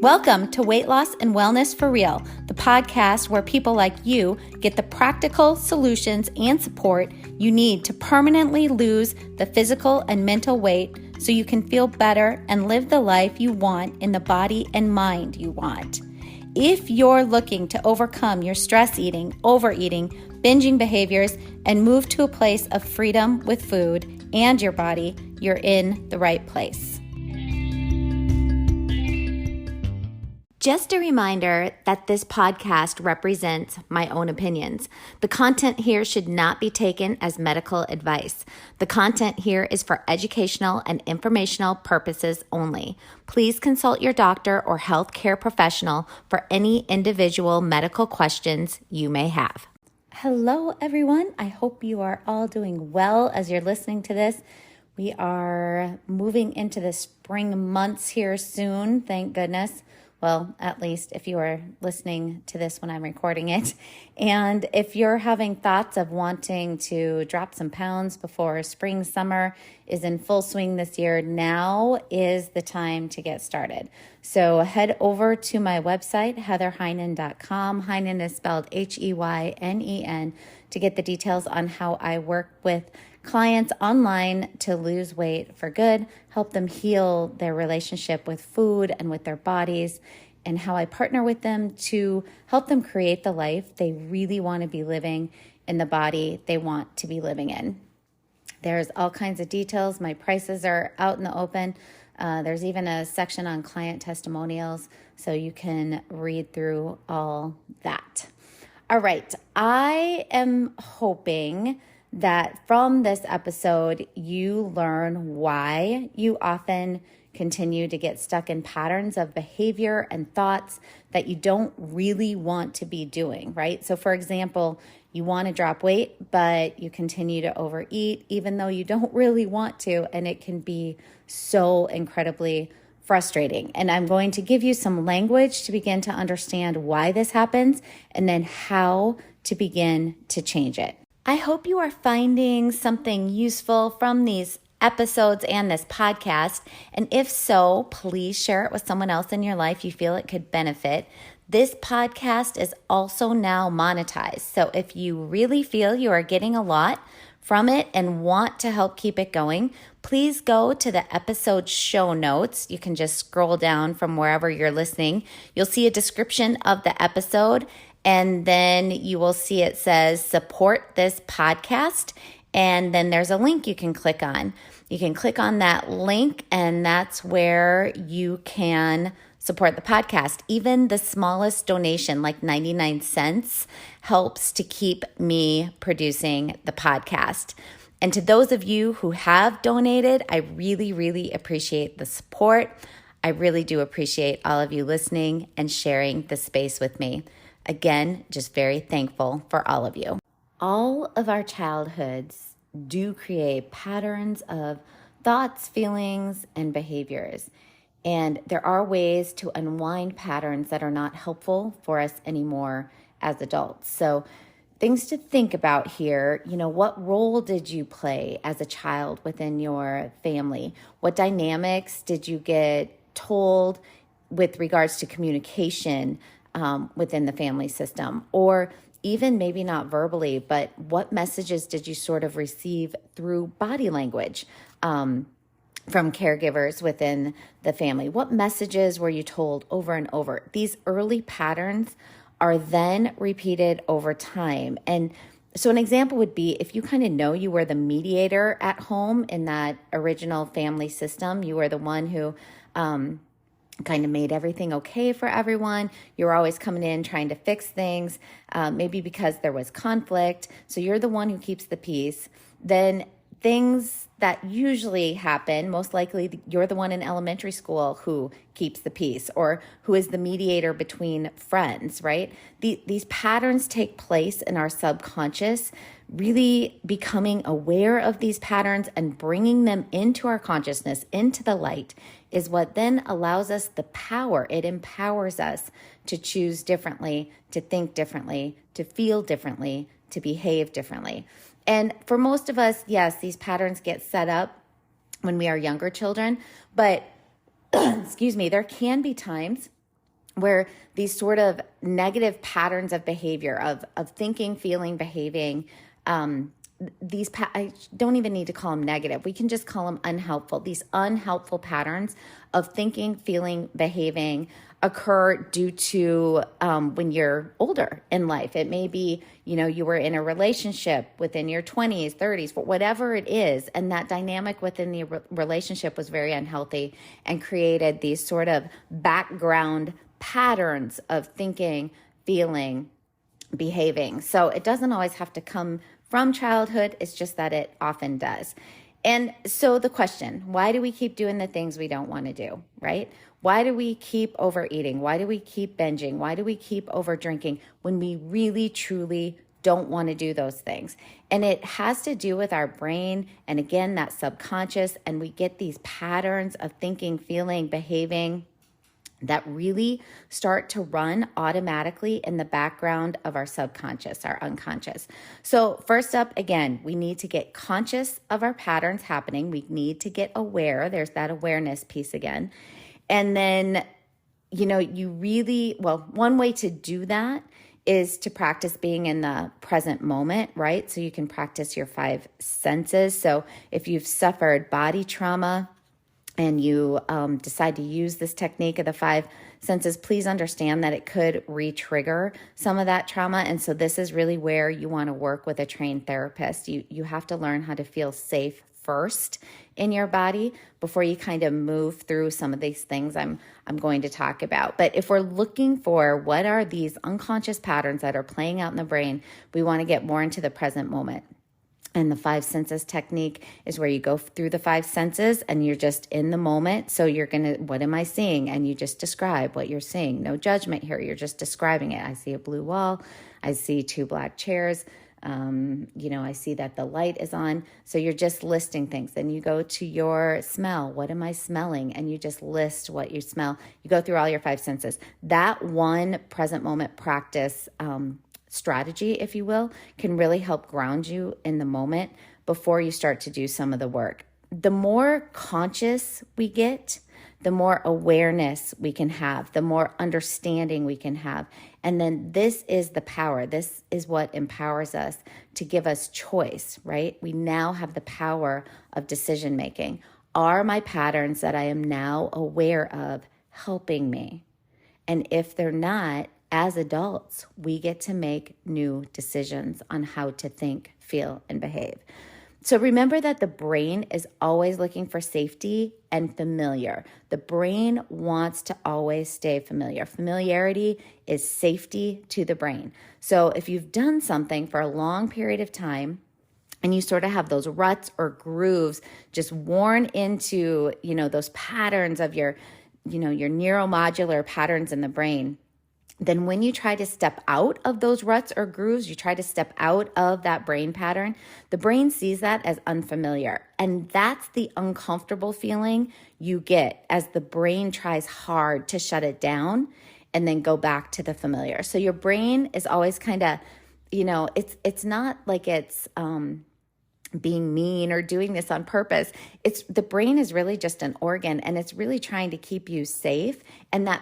Welcome to Weight Loss and Wellness for Real, the podcast where people like you get the practical solutions and support you need to permanently lose the physical and mental weight so you can feel better and live the life you want in the body and mind you want. If you're looking to overcome your stress eating, overeating, binging behaviors, and move to a place of freedom with food and your body, you're in the right place. Just a reminder that this podcast represents my own opinions. The content here should not be taken as medical advice. The content here is for educational and informational purposes only. Please consult your doctor or healthcare professional for any individual medical questions you may have. Hello, everyone. I hope you are all doing well as you're listening to this. We are moving into the spring months here soon, thank goodness. Well, at least if you are listening to this when I'm recording it. And if you're having thoughts of wanting to drop some pounds before spring, summer is in full swing this year, now is the time to get started. So head over to my website, heatherheynen.com. Heynen is spelled Heynen, to get the details on how I work with clients online to lose weight for good, help them heal their relationship with food and with their bodies, and how I partner with them to help them create the life they really want to be living in the body they want to be living in. There's all kinds of details. My prices are out in the open. There's even a section on client testimonials, so you can read through all that. All right, I am hoping that from this episode, you learn why you often continue to get stuck in patterns of behavior and thoughts that you don't really want to be doing, right? So for example, you want to drop weight, but you continue to overeat, even though you don't really want to, and it can be so incredibly frustrating. And I'm going to give you some language to begin to understand why this happens, and then how to begin to change it. I hope you are finding something useful from these episodes and this podcast. And if so, please share it with someone else in your life you feel it could benefit. This podcast is also now monetized. So if you really feel you are getting a lot from it and want to help keep it going, please go to the episode show notes. You can just scroll down from wherever you're listening. You'll see a description of the episode, and then you will see it says support this podcast. And then there's a link you can click on. You can click on that link, and that's where you can support the podcast. Even the smallest donation, like 99 cents, helps to keep me producing the podcast. And to those of you who have donated, I really, really appreciate the support. I really do appreciate all of you listening and sharing the space with me. Again, just very thankful for all of you. All of our childhoods do create patterns of thoughts, feelings, and behaviors. And there are ways to unwind patterns that are not helpful for us anymore as adults. So things to think about here, what role did you play as a child within your family? What dynamics did you get told with regards to communication within the family system? Or even maybe not verbally, but what messages did you sort of receive through body language from caregivers within the family? What messages were you told over and over? These early patterns are then repeated over time. And so an example would be if you kind of know you were the mediator at home in that original family system, you were the one who kind of made everything okay for everyone. You're always coming in trying to fix things, maybe because there was conflict. So you're the one who keeps the peace. Then things that usually happen, most likely you're the one in elementary school who keeps the peace or who is the mediator between friends, right? These patterns take place in our subconscious. Really becoming aware of these patterns and bringing them into our consciousness, into the light, is what then allows us the power. It empowers us to choose differently, to think differently, to feel differently, to behave differently. And for most of us, yes, these patterns get set up when we are younger children, but excuse me, there can be times where these sort of negative patterns of behavior, of thinking, feeling, behaving, I don't even need to call them negative. We can just call them unhelpful. These unhelpful patterns of thinking, feeling, behaving occur due to when you're older in life. It may be, you were in a relationship within your 20s, 30s, whatever it is. And that dynamic within the relationship was very unhealthy and created these sort of background patterns of thinking, feeling, behaving. So it doesn't always have to come from childhood. It's just that it often does. And so the question, why do we keep doing the things we don't want to do, right? Why do we keep overeating? Why do we keep binging? Why do we keep over drinking when we really, truly don't want to do those things? And it has to do with our brain. And again, that subconscious, and we get these patterns of thinking, feeling, behaving that really start to run automatically in the background of our subconscious, our unconscious. So first up, again, we need to get conscious of our patterns happening. We need to get aware. There's that awareness piece again. And then, one way to do that is to practice being in the present moment, right? So you can practice your 5 senses. So if you've suffered body trauma, and you decide to use this technique of the 5 senses, please understand that it could re-trigger some of that trauma. And so this is really where you want to work with a trained therapist. You have to learn how to feel safe first in your body before you kind of move through some of these things I'm going to talk about. But if we're looking for what are these unconscious patterns that are playing out in the brain, we want to get more into the present moment. And the 5 senses technique is where you go through the 5 senses and you're just in the moment. So you're what am I seeing? And you just describe what you're seeing. No judgment here. You're just describing it. I see a blue wall. I see 2 black chairs. I see that the light is on. So you're just listing things. Then you go to your smell. What am I smelling? And you just list what you smell. You go through all your 5 senses. That one present moment practice, strategy, if you will, can really help ground you in the moment before you start to do some of the work. The more conscious we get, the more awareness we can have, the more understanding we can have. And then this is the power. This is what empowers us to give us choice, right? We now have the power of decision making. Are my patterns that I am now aware of helping me? And if they're not, as adults, we get to make new decisions on how to think, feel, and behave. So remember that the brain is always looking for safety and familiar. The brain wants to always stay familiar. Familiarity is safety to the brain. So if you've done something for a long period of time and you sort of have those ruts or grooves just worn into, those patterns of your neuromodular patterns in the brain, then when you try to step out of those ruts or grooves, you try to step out of that brain pattern, the brain sees that as unfamiliar. And that's the uncomfortable feeling you get as the brain tries hard to shut it down and then go back to the familiar. So your brain is always kind of, it's not like it's being mean or doing this on purpose. The brain is really just an organ, and it's really trying to keep you safe. And the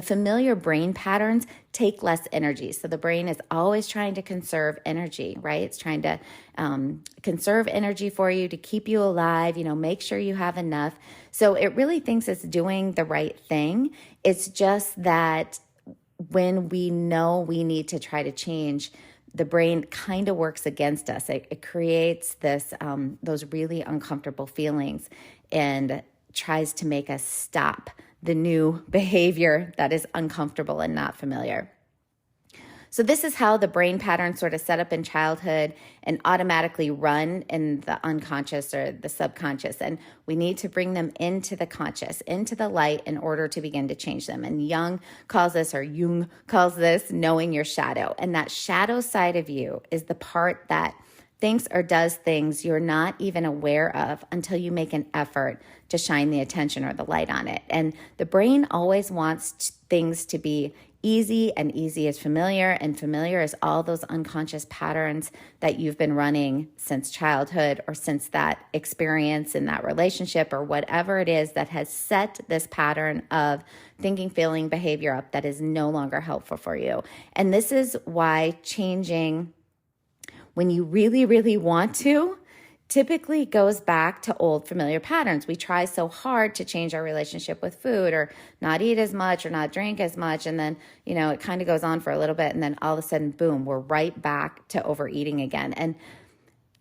familiar brain patterns take less energy. So the brain is always trying to conserve energy, right? It's trying to conserve energy for you to keep you alive, make sure you have enough. So it really thinks it's doing the right thing. It's just that when we know we need to try to change, the brain kind of works against us. It creates those really uncomfortable feelings and tries to make us stop the new behavior that is uncomfortable and not familiar. So this is how the brain patterns sort of set up in childhood and automatically run in the unconscious or the subconscious. And we need to bring them into the conscious, into the light in order to begin to change them. And Jung calls this knowing your shadow. And that shadow side of you is the part that thinks or does things you're not even aware of until you make an effort to shine the attention or the light on it. And the brain always wants things to be easy, and easy is familiar, and familiar is all those unconscious patterns that you've been running since childhood or since that experience in that relationship or whatever it is that has set this pattern of thinking, feeling, behavior up that is no longer helpful for you. And this is why changing when you really, really want to typically goes back to old familiar patterns. We try so hard to change our relationship with food or not eat as much or not drink as much. And then, it kind of goes on for a little bit. And then all of a sudden, boom, we're right back to overeating again. And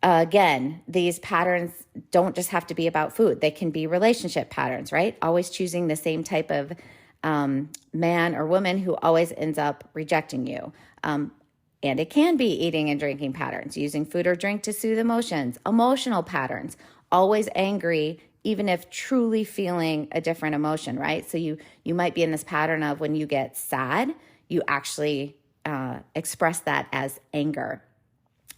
again, these patterns don't just have to be about food. They can be relationship patterns, right? Always choosing the same type of man or woman who always ends up rejecting you. And it can be eating and drinking patterns, using food or drink to soothe emotions, emotional patterns, always angry, even if truly feeling a different emotion, right? So you might be in this pattern of when you get sad, you actually express that as anger.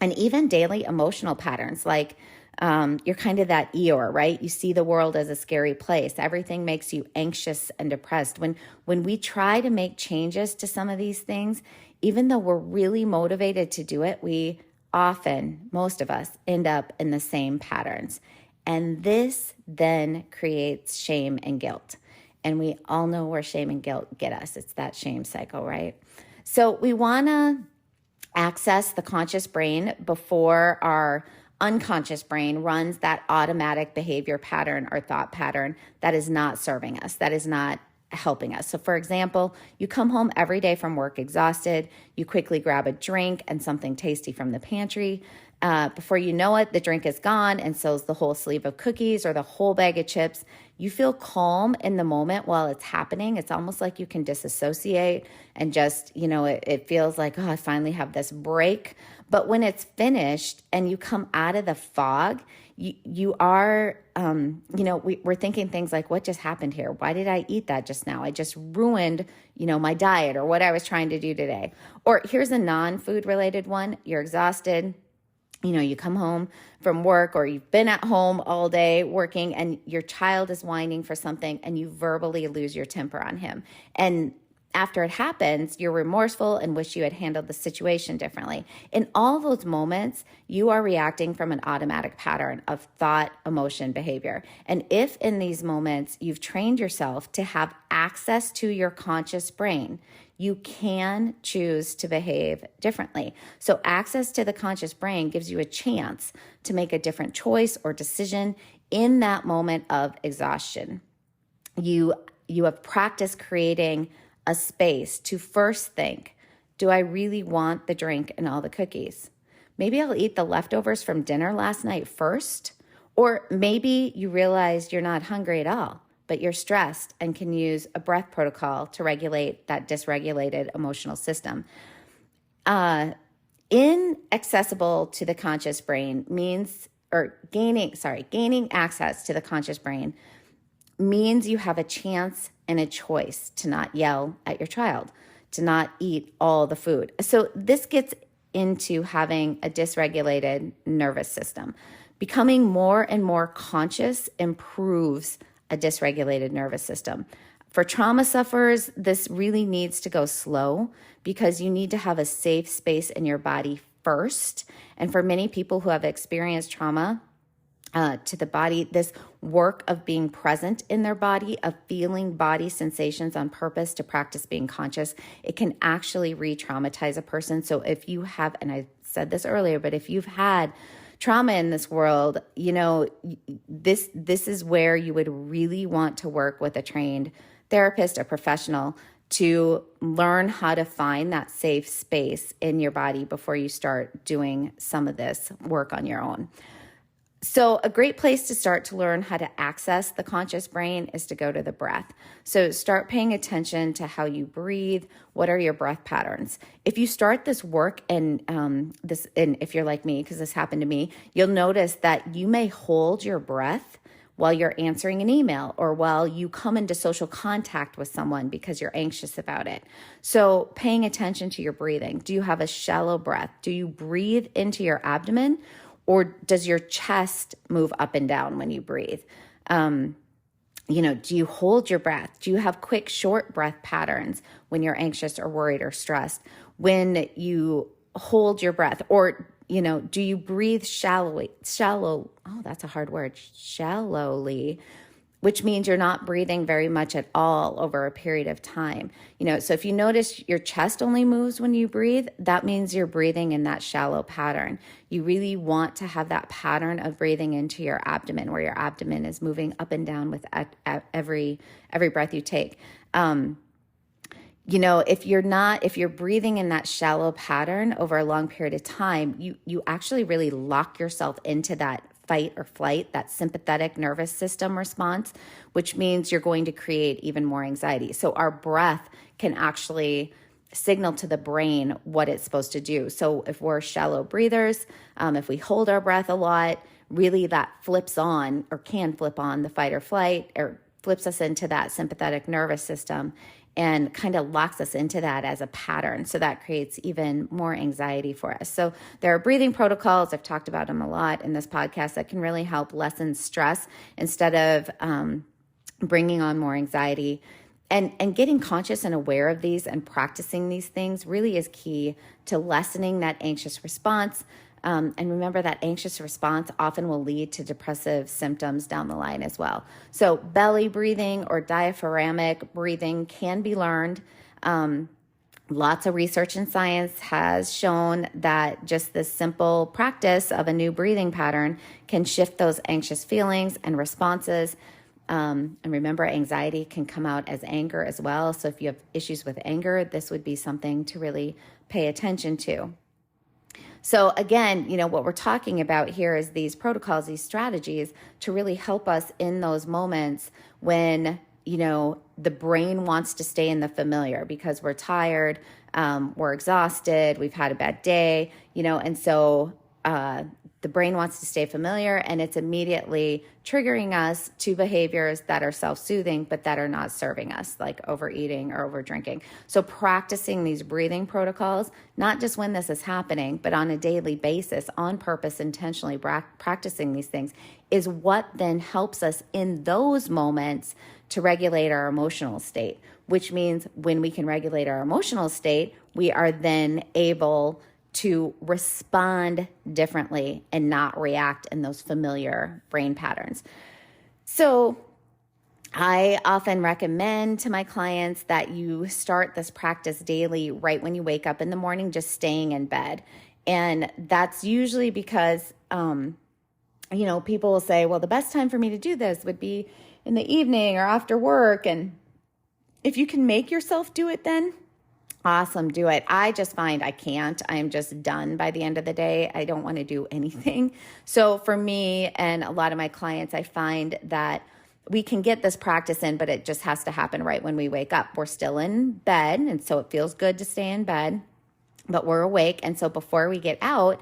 And even daily emotional patterns, like you're kind of that Eeyore, right? You see the world as a scary place. Everything makes you anxious and depressed. When we try to make changes to some of these things, even though we're really motivated to do it, we often, most of us, end up in the same patterns. And this then creates shame and guilt. And we all know where shame and guilt get us. It's that shame cycle, right? So we want to access the conscious brain before our unconscious brain runs that automatic behavior pattern or thought pattern that is not serving us, that is not helping us. So for example, you come home every day from work exhausted, you quickly grab a drink and something tasty from the pantry. Before you know it, the drink is gone, and so is the whole sleeve of cookies or the whole bag of chips. You feel calm in the moment while it's happening. It's almost like you can disassociate and just, it feels like, I finally have this break. But when it's finished and you come out of the fog, you are, we're thinking things like, what just happened here? Why did I eat that just now? I just ruined, my diet or what I was trying to do today. Or here's a non-food related one. You're exhausted. You come home from work or you've been at home all day working and your child is whining for something and you verbally lose your temper on him. And after it happens, you're remorseful and wish you had handled the situation differently. In all those moments, you are reacting from an automatic pattern of thought, emotion, behavior. And if in these moments you've trained yourself to have access to your conscious brain, you can choose to behave differently. So access to the conscious brain gives you a chance to make a different choice or decision in that moment of exhaustion. You have practiced creating a space to first think, do I really want the drink and all the cookies? Maybe I'll eat the leftovers from dinner last night first. Or maybe you realize you're not hungry at all, but you're stressed and can use a breath protocol to regulate that dysregulated emotional system. Inaccessible to the conscious brain means, or gaining access to the conscious brain means you have a chance and a choice to not yell at your child, to not eat all the food. So this gets into having a dysregulated nervous system. Becoming more and more conscious improves a dysregulated nervous system. For trauma sufferers, this really needs to go slow because you need to have a safe space in your body first. And for many people who have experienced trauma, to the body, this work of being present in their body, of feeling body sensations on purpose to practice being conscious, it can actually re-traumatize a person. So if you have, and I said this earlier, but if you've had trauma in this world, this is where you would really want to work with a trained therapist, a professional, to learn how to find that safe space in your body before you start doing some of this work on your own. So a great place to start to learn how to access the conscious brain is to go to the breath. So start paying attention to how you breathe. What are your breath patterns? If you start this work and if you're like me, because this happened to me, you'll notice that you may hold your breath while you're answering an email or while you come into social contact with someone because you're anxious about it. So paying attention to your breathing. Do you have a shallow breath? Do you breathe into your abdomen? Or does your chest move up and down when you breathe? Do you hold your breath? Do you have quick, short breath patterns when you're anxious or worried or stressed? When you hold your breath, or, do you breathe shallowly, that's a hard word, shallowly, which means you're not breathing very much at all over a period of time. So if you notice your chest only moves when you breathe, that means you're breathing in that shallow pattern. You really want to have that pattern of breathing into your abdomen, where your abdomen is moving up and down with every breath you take. If you're breathing in that shallow pattern over a long period of time, you actually really lock yourself into that fight or flight, that sympathetic nervous system response, which means you're going to create even more anxiety. So our breath can actually signal to the brain what it's supposed to do. So if we're shallow breathers, if we hold our breath a lot, really that flips on, or can flip on, the fight or flight, or flips us into that sympathetic nervous system and kind of locks us into that as a pattern. So that creates even more anxiety for us. So there are breathing protocols, I've talked about them a lot in this podcast, that can really help lessen stress instead of bringing on more anxiety. And getting conscious and aware of these and practicing these things really is key to lessening that anxious response. And remember that anxious response often will lead to depressive symptoms down the line as well. So belly breathing or diaphragmatic breathing can be learned. Lots of research and science has shown that just this simple practice of a new breathing pattern can shift those anxious feelings and responses. And remember, anxiety can come out as anger as well. So if you have issues with anger, this would be something to really pay attention to. So again, what we're talking about here is these protocols, these strategies to really help us in those moments when, the brain wants to stay in the familiar because we're tired, we're exhausted, we've had a bad day, and so the brain wants to stay familiar, and it's immediately triggering us to behaviors that are self-soothing, but that are not serving us, like overeating or overdrinking. So practicing these breathing protocols, not just when this is happening, but on a daily basis, on purpose, intentionally practicing these things, is what then helps us in those moments to regulate our emotional state, which means when we can regulate our emotional state, we are then able to respond differently and not react in those familiar brain patterns. So I often recommend to my clients that you start this practice daily right when you wake up in the morning, just staying in bed. And that's usually because, people will say, well, the best time for me to do this would be in the evening or after work. And if you can make yourself do it then, awesome, do it. I just find I can't. I'm just done by the end of the day. I don't want to do anything. So for me and a lot of my clients, I find that we can get this practice in, but it just has to happen right when we wake up. We're still in bed, and so it feels good to stay in bed, but we're awake. And so before we get out,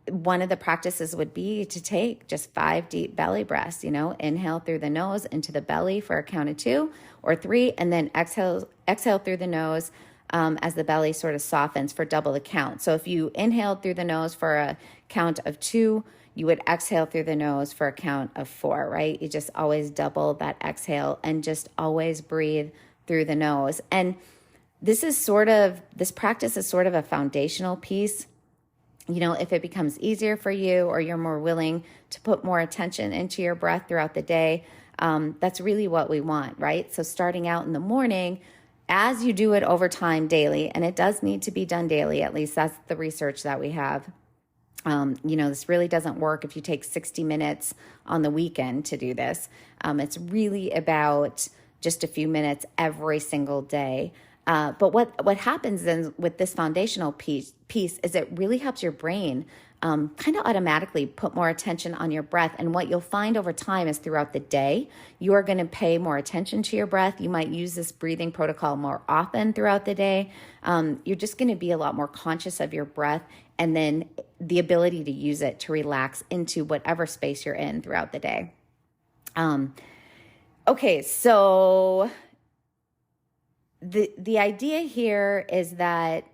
one of the practices would be to take just 5 deep belly breaths, inhale through the nose into the belly for a count of 2 or 3, and then exhale through the nose as the belly sort of softens for double the count. So if you inhaled through the nose for a count of 2, you would exhale through the nose for a count of 4, right? You just always double that exhale and just always breathe through the nose. And this practice is sort of a foundational piece. If it becomes easier for you or you're more willing to put more attention into your breath throughout the day, that's really what we want, right? So starting out in the morning, as you do it over time daily, and it does need to be done daily, at least that's the research that we have. This really doesn't work if you take 60 minutes on the weekend to do this. It's really about just a few minutes every single day. But what happens then with this foundational piece is it really helps your brain kind of automatically put more attention on your breath. And what you'll find over time is throughout the day, you are going to pay more attention to your breath. You might use this breathing protocol more often throughout the day. You're just going to be a lot more conscious of your breath, and then the ability to use it to relax into whatever space you're in throughout the day. Okay, so the idea here is that,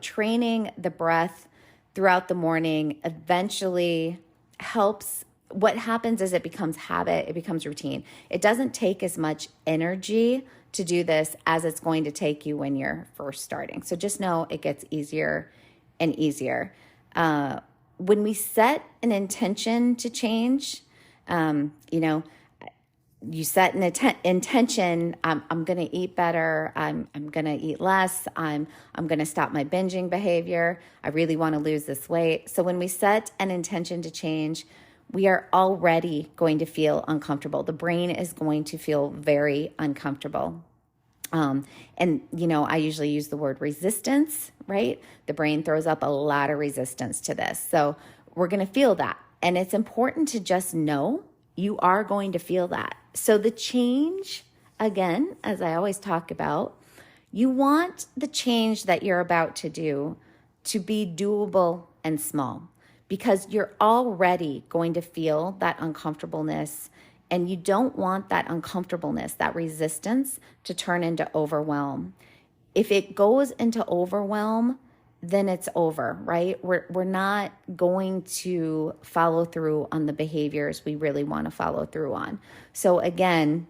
training the breath throughout the morning eventually helps what happens is it becomes habit, it becomes routine. It doesn't take as much energy to do this as it's going to take you when you're first starting. So just know it gets easier and easier. When we set an intention to change, you set an intention, I'm going to eat better, I'm going to eat less, I'm going to stop my binging behavior, I really want to lose this weight. So when we set an intention to change, we are already going to feel uncomfortable. The brain is going to feel very uncomfortable. I usually use the word resistance, right? The brain throws up a lot of resistance to this. So we're going to feel that. And it's important to just know you are going to feel that. So the change, again, as I always talk about, you want the change that you're about to do to be doable and small, because you're already going to feel that uncomfortableness, and you don't want that uncomfortableness, that resistance, to turn into overwhelm. If it goes into overwhelm, then it's over, right? We're not going to follow through on the behaviors we really want to follow through on. So again,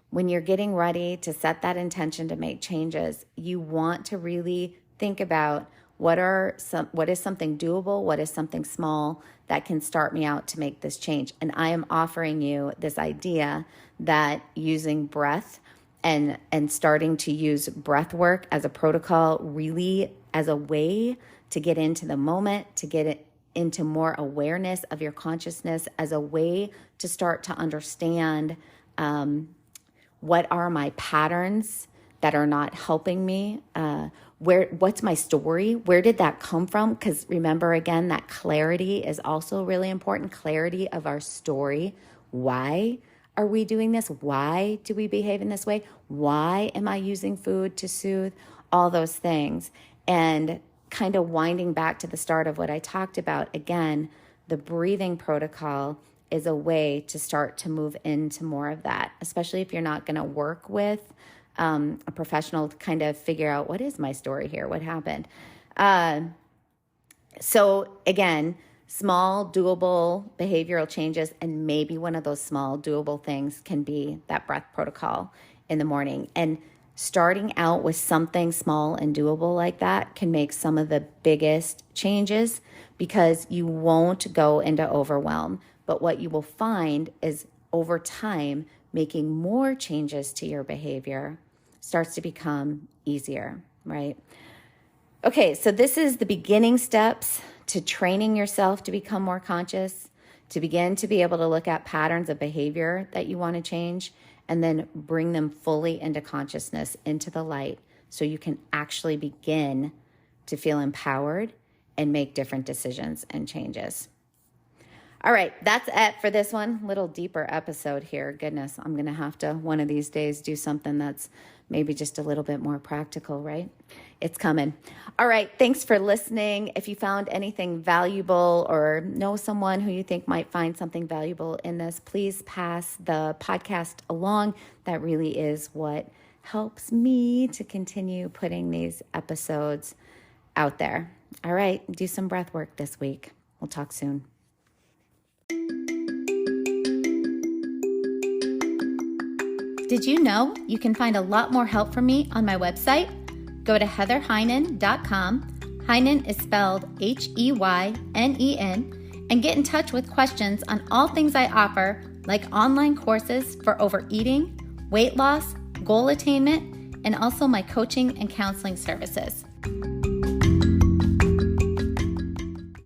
when you're getting ready to set that intention to make changes, you want to really think about what is something doable, what is something small that can start me out to make this change. And I am offering you this idea that using breath and starting to use breath work as a protocol, really as a way to get into the moment, to get it into more awareness of your consciousness, as a way to start to understand what are my patterns that are not helping me, what's my story? Where did that come from? Because remember, again, that clarity is also really important. Clarity of our story. Why are we doing this? Why do we behave in this way? Why am I using food to soothe? All those things. And kind of winding back to the start of what I talked about, again, the breathing protocol is a way to start to move into more of that, especially if you're not going to work with a professional to kind of figure out, what is my story here? What happened? So again, small, doable behavioral changes, and maybe one of those small, doable things can be that breath protocol in the morning. And starting out with something small and doable like that can make some of the biggest changes, because you won't go into overwhelm. But what you will find is over time, making more changes to your behavior starts to become easier, right? Okay, so this is the beginning steps to training yourself to become more conscious, to begin to be able to look at patterns of behavior that you want to change, and then bring them fully into consciousness, into the light, so you can actually begin to feel empowered and make different decisions and changes. All right, that's it for this one. Little deeper episode here. Goodness, I'm going to have to, one of these days, do something that's maybe just a little bit more practical, right? It's coming. All right, thanks for listening. If you found anything valuable or know someone who you think might find something valuable in this, please pass the podcast along. That really is what helps me to continue putting these episodes out there. All right, do some breath work this week. We'll talk soon. Did you know you can find a lot more help from me on my website? Go to heatherheynen.com. Heynen is spelled Heynen, and get in touch with questions on all things I offer, like online courses for overeating, weight loss, goal attainment, and also my coaching and counseling services.